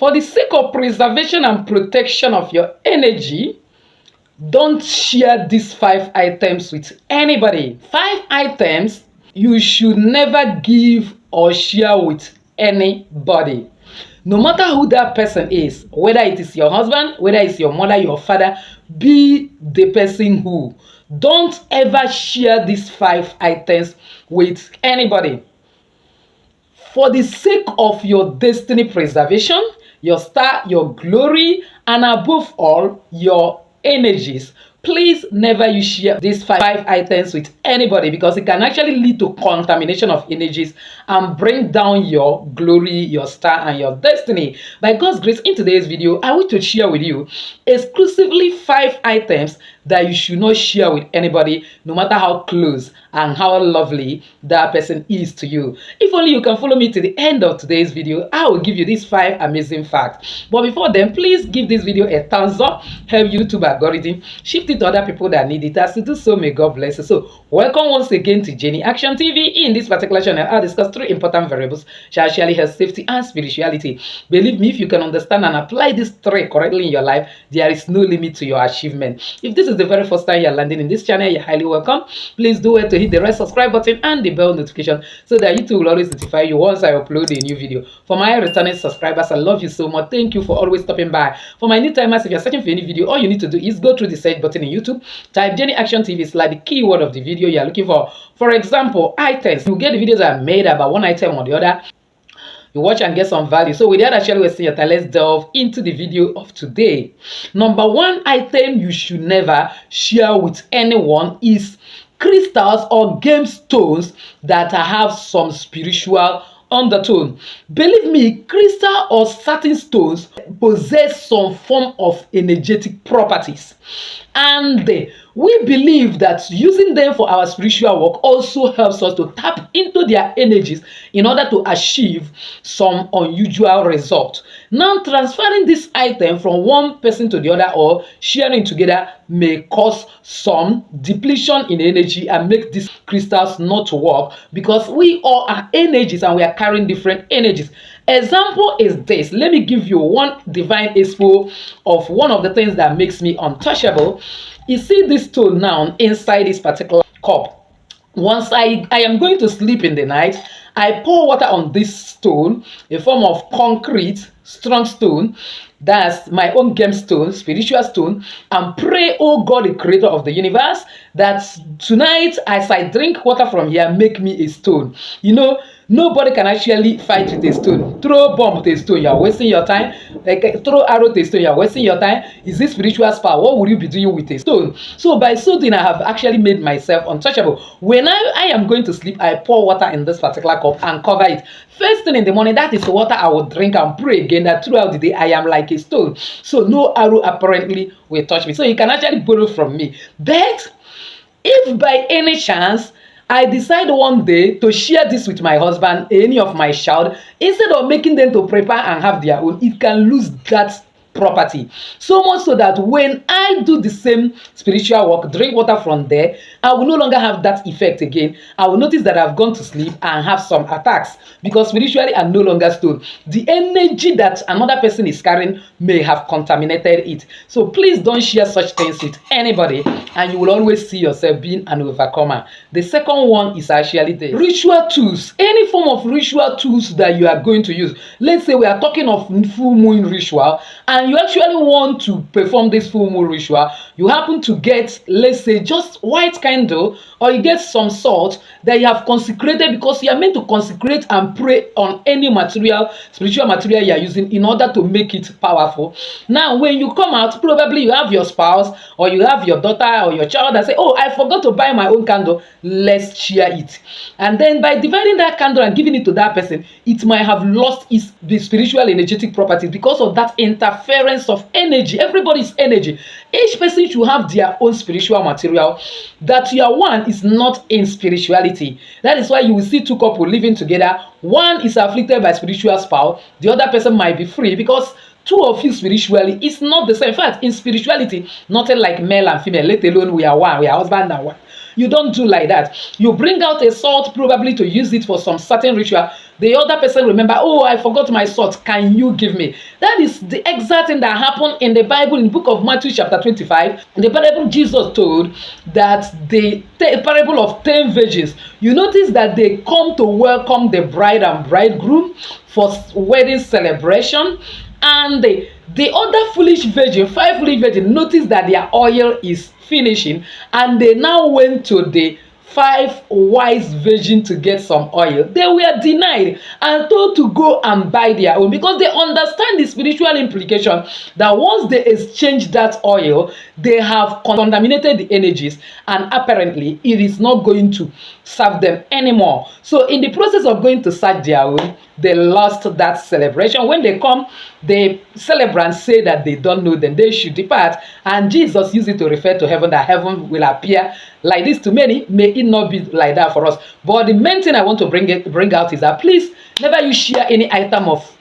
For the sake of preservation and protection of your energy, don't share these 5 items with anybody. 5 items you should never give or share with anybody. No matter who that person is, whether it is your husband, whether it's your mother, your father, be the person who. Don't ever share these 5 items with anybody. For the sake of your destiny preservation, your star, your glory, and above all, your energies, please never you share these 5 items with anybody, because it can actually lead to contamination of energies and bring down your glory, your star, and your destiny. By God's grace, in today's video, I want to share with you exclusively 5 items that you should not share with anybody, no matter how close and how lovely that person is to you. If only you can follow me to the end of today's video, I will give you these 5 amazing facts. But before then, please give this video a thumbs up, help YouTube algorithm shift it to other people that need it. As to do so, may God bless you. So welcome once again to Jenny Action TV. In this particular channel, I'll discuss 3 important variables: spirituality, health, safety, and spirituality. Believe me, if you can understand and apply these 3 correctly in your life, there is no limit to your achievement. If this is the very first time you're landing in this channel, you're highly welcome. Please do it to hit the red subscribe button and the bell notification so that YouTube will always notify you once I upload a new video. For my returning subscribers, I love you so much. Thank you for always stopping by. For my new timers, if you're searching for any video, all you need to do is go through the search button in YouTube, type Jenny Action TV / the keyword of the video you're looking for. For example, items. You get the videos I made about one item or the other. You watch and get some value. So without actually wasting your time, let's delve into the video of today. Number 1 item you should never share with anyone is crystals or gemstones that have some spiritual undertone. Believe me, crystal or certain stones possess some form of energetic properties, and we believe that using them for our spiritual work also helps us to tap into their energies in order to achieve some unusual result. Now, transferring this item from one person to the other or sharing together may cause some depletion in energy and make these crystals not work, because we all are energies and we are carrying different energies. Example is this. Let me give you one divine expo of one of the things that makes me untouchable. You see this stone now inside this particular cup. Once I am going to sleep in the night, I pour water on this stone, a form of concrete, strong stone. That's my own gemstone, spiritual stone, and pray, oh God, the creator of the universe, that tonight as I drink water from here, make me a stone. You know, nobody can actually fight with a stone. Throw bomb with a stone, you're wasting your time. Like throw arrow with a stone, you're wasting your time. Is this spiritual spell? What would you be doing with a stone? So by so doing, I have actually made myself untouchable. When I am going to sleep, I pour water in this particular cup and cover it. First thing in the morning, that is the water I will drink and pray again that throughout the day I am like a stone. So no arrow apparently will touch me. So you can actually borrow from me. But if by any chance I decide one day to share this with my husband, any of my child, instead of making them to prepare and have their own, it can lose that property. So much so that when I do the same spiritual work, drink water from there, I will no longer have that effect again. I will notice that I've gone to sleep and have some attacks, because spiritually I'm no longer stoned. The energy that another person is carrying may have contaminated it. So please don't share such things with anybody, and you will always see yourself being an overcomer. The second one is actually the ritual tools. Any form of ritual tools that you are going to use. Let's say we are talking of full moon ritual, and you actually want to perform this full moon ritual. You happen to get, let's say, just white candle, or you get some salt that you have consecrated, because you are meant to consecrate and pray on any material, spiritual material you are using in order to make it powerful. Now, when you come out, probably you have your spouse or you have your daughter or your child that say, oh, I forgot to buy my own candle, let's share it. And then by dividing that candle and giving it to that person, it might have lost its spiritual energetic properties because of that interference of energy. Everybody's energy. Each person should have their own spiritual material. That your one is not in spirituality. That is why you will see 2 couples living together. One is afflicted by spiritual spouse. The other person might be free, because 2 of you spiritually is not the same. In fact, in spirituality, nothing like male and female, let alone we are one, we are husband and wife. You don't do like that. You bring out a salt probably to use it for some certain ritual. The other person remember, oh, I forgot my salt. Can you give me? That is the exact thing that happened in the Bible in the book of Matthew chapter 25. In the parable Jesus told that the parable of 10 virgins. You notice that they come to welcome the bride and bridegroom for wedding celebration. And the other foolish virgin, 5 foolish virgins, notice that their oil is finishing, and they now went to the 5 wise virgins to get some oil. They were denied and told to go and buy their own, because they understand the spiritual implication that once they exchange that oil, they have contaminated the energies, and apparently it is not going to serve them anymore. So in the process of going to search their own, they lost that celebration. When they come, the celebrants say that they don't know them, they should depart. And Jesus used it to refer to heaven, that heaven will appear like this to many. May it not be like that for us. But the main thing I want to bring out is that please never you share any item of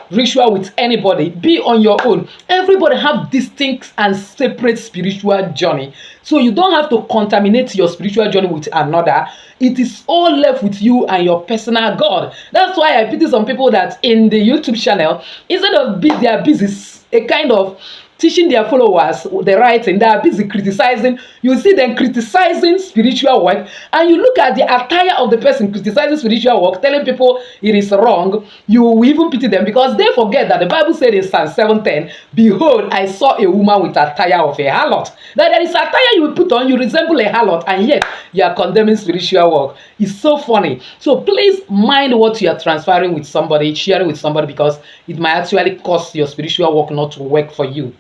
ritual with anybody. Be on your own. Everybody have distinct and separate spiritual journey, so you don't have to contaminate your spiritual journey with another. It is all left with you and your personal God. That's why I pity some people that in the YouTube channel, instead of they are busy a kind of teaching their followers the right thing, they are busy criticizing. You see them criticizing spiritual work, and you look at the attire of the person criticizing spiritual work, telling people it is wrong. You will even pity them, because they forget that the Bible said in Psalm 7:10, behold, I saw a woman with attire of a harlot. That there is attire you will put on, you resemble a harlot, and yet you are condemning spiritual work. It's so funny. So please mind what you are transferring with somebody, sharing with somebody, because it might actually cause your spiritual work not to work for you.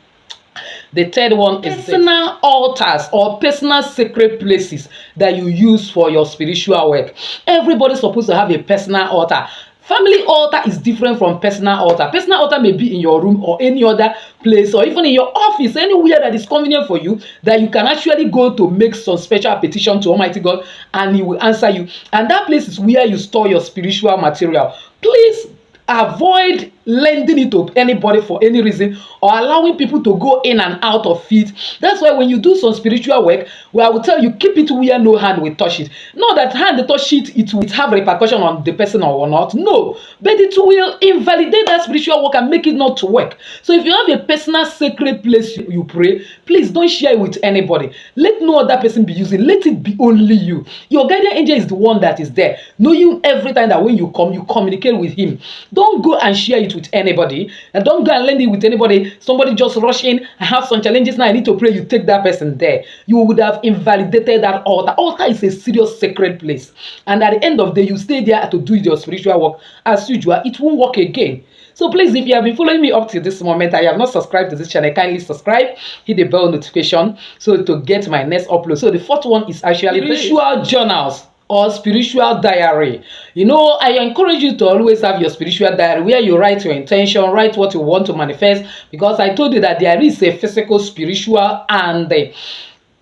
The third one is personal altars or personal sacred places that you use for your spiritual work. Everybody's supposed to have a personal altar. Family altar is different from personal altar. Personal altar may be in your room or any other place, or even in your office, anywhere that is convenient for you, that you can actually go to make some special petition to Almighty God, and He will answer you. And that place is where you store your spiritual material. Please avoid lending it to anybody for any reason, or allowing people to go in and out of it. That's why when you do some spiritual work, well, I will tell you, keep it where no hand will touch it. Not that hand will touch it, it will have repercussion on the person or not. No, but it will invalidate that spiritual work and make it not to work. So if you have a personal sacred place you pray, please don't share it with anybody. Let no other person be using. Let it be only you. Your guardian angel is the one that is there. Know you every time that when you come, you communicate with him. Don't go and share it with anybody, and don't go and lend it with anybody. Somebody just rush in, I have some challenges now, I need to pray. You take that person there. You would have invalidated that altar. Altar is a serious sacred place, and at the end of the day, you stay there to do your spiritual work as usual. It won't work again. So please, if you have been following me up to this moment, I have not subscribed to this channel, kindly subscribe, hit the bell notification so to get my next upload. So the fourth one is actually spiritual journals or spiritual diary. You know, I encourage you to always have your spiritual diary where you write your intention, write what you want to manifest, because I told you that there is a physical, spiritual, and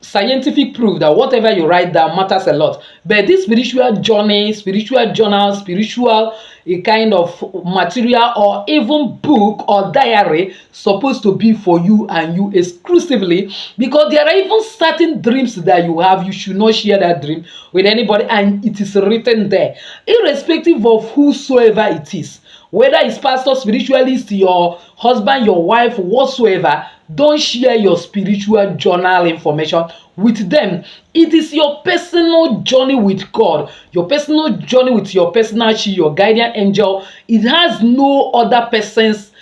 scientific proof that whatever you write down matters a lot. But this spiritual journey, spiritual journal, spiritual a kind of material, or even book or diary, supposed to be for you and you exclusively, because there are even certain dreams that you have. You should not share that dream with anybody, and it is written there, irrespective of whosoever it is, whether it's pastor, spiritualist, your husband, your wife, whatsoever. Don't share your spiritual journal information with them. It is your personal journey with God, your personal journey with your personal chi, your guardian angel. It has no other person's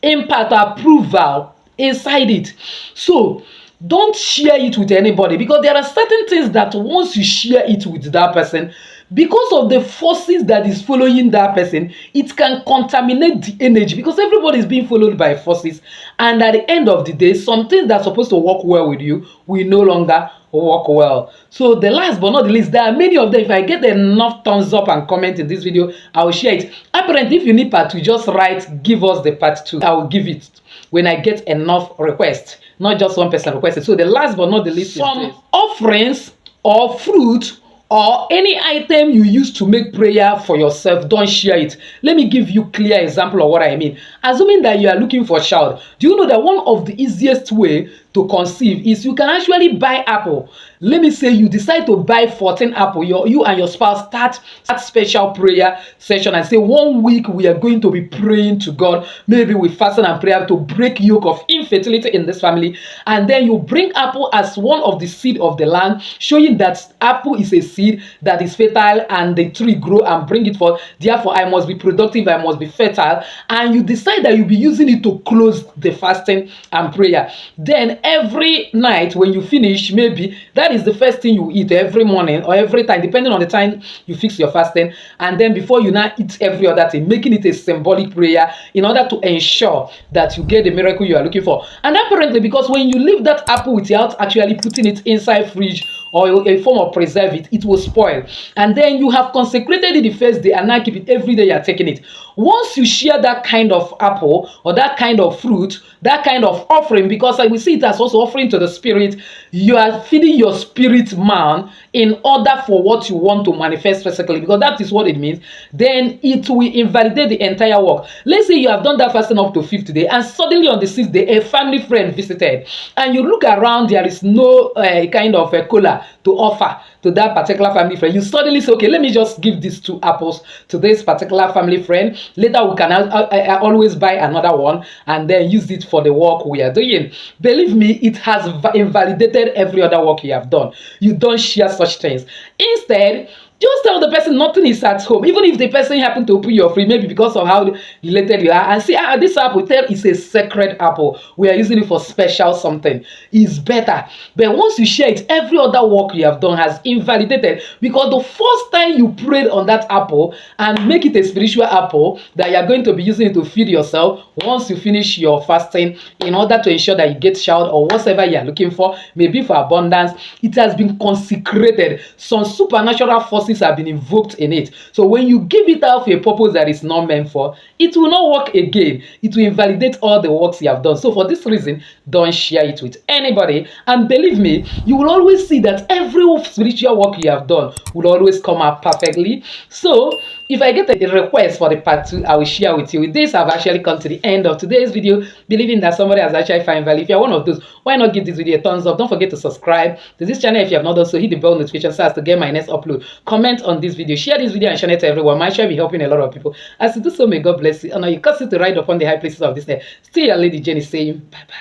impact or approval inside it. So don't share it with anybody, because there are certain things that once you share it with that person, because of the forces that is following that person, it can contaminate the energy, because everybody is being followed by forces, and at the end of the day, some things that are supposed to work well with you will no longer work well. So the last but not the least, there are many of them. If I get enough thumbs up and comment in this video, I will share it. Apparently, if you need part 2, just write, give us the part 2. I will give it when I get enough requests, not just one person requested. So the last but not the least, some offerings or fruit or any item you use to make prayer for yourself, don't share it. Let me give you clear example of what I mean. Assuming that you are looking for a child, do you know that one of the easiest way to conceive is you can actually buy apple. Let me say you decide to buy 14 apple. You and your spouse start special prayer session and say 1 week we are going to be praying to God, maybe with fasting and prayer to break yoke of infertility in this family. And then you bring apple as one of the seed of the land, showing that apple is a seed that is fertile and the tree grow and bring it forth. Therefore, I must be productive, I must be fertile. And you decide that you'll be using it to close the fasting and prayer. Then every night when you finish, maybe that is the first thing you eat every morning or every time, depending on the time you fix your fasting. And then before you now eat every other thing, making it a symbolic prayer in order to ensure that you get the miracle you are looking for. And apparently, because when you leave that apple without actually putting it inside fridge or a form of preserve it will spoil. And then you have consecrated it the first day and now keep it every day you are taking it. Once you share that kind of apple or that kind of fruit, that kind of offering, because we see it as also offering to the spirit, you are feeding your spirit man in order for what you want to manifest physically, because that is what it means. Then it will invalidate the entire work. Let's say you have done that fasting up to 50 days and suddenly on the 6th day a family friend visited and you look around, there is no kind of a cola to offer to that particular family friend. You suddenly say, okay, let me just give these 2 apples to this particular family friend. Later we can always buy another one and then use it for the work we are doing. Believe me, it has invalidated every other work you have done. You don't share such things. Instead, just tell the person nothing is at home. Even if the person happen to open your fridge, maybe because of how related you are, and say, this apple, tell it's a sacred apple. We are using it for special something. It's better. But once you share it, every other work you have done has invalidated, because the first time you prayed on that apple and make it a spiritual apple that you are going to be using it to feed yourself once you finish your fasting, in order to ensure that you get child or whatever you are looking for, maybe for abundance, it has been consecrated. Some supernatural forces have been invoked in it. So when you give it out for a purpose that is not meant for, it will not work again. It will invalidate all the works you have done. So for this reason, don't share it with anybody. And believe me, you will always see that every spiritual work you have done will always come out perfectly. So if I get a request for the part 2, I will share with you. With this, I've actually come to the end of today's video, believing that somebody has actually found value. If you're one of those, why not give this video a thumbs up? Don't forget to subscribe to this channel if you have not done so. Hit the bell notification so as to get my next upload. Comment on this video, share this video and share it to everyone. My share will be helping a lot of people. As you do so, may God bless you. And now you cause it to ride upon the high places of this day. Still your lady Jenny saying bye bye.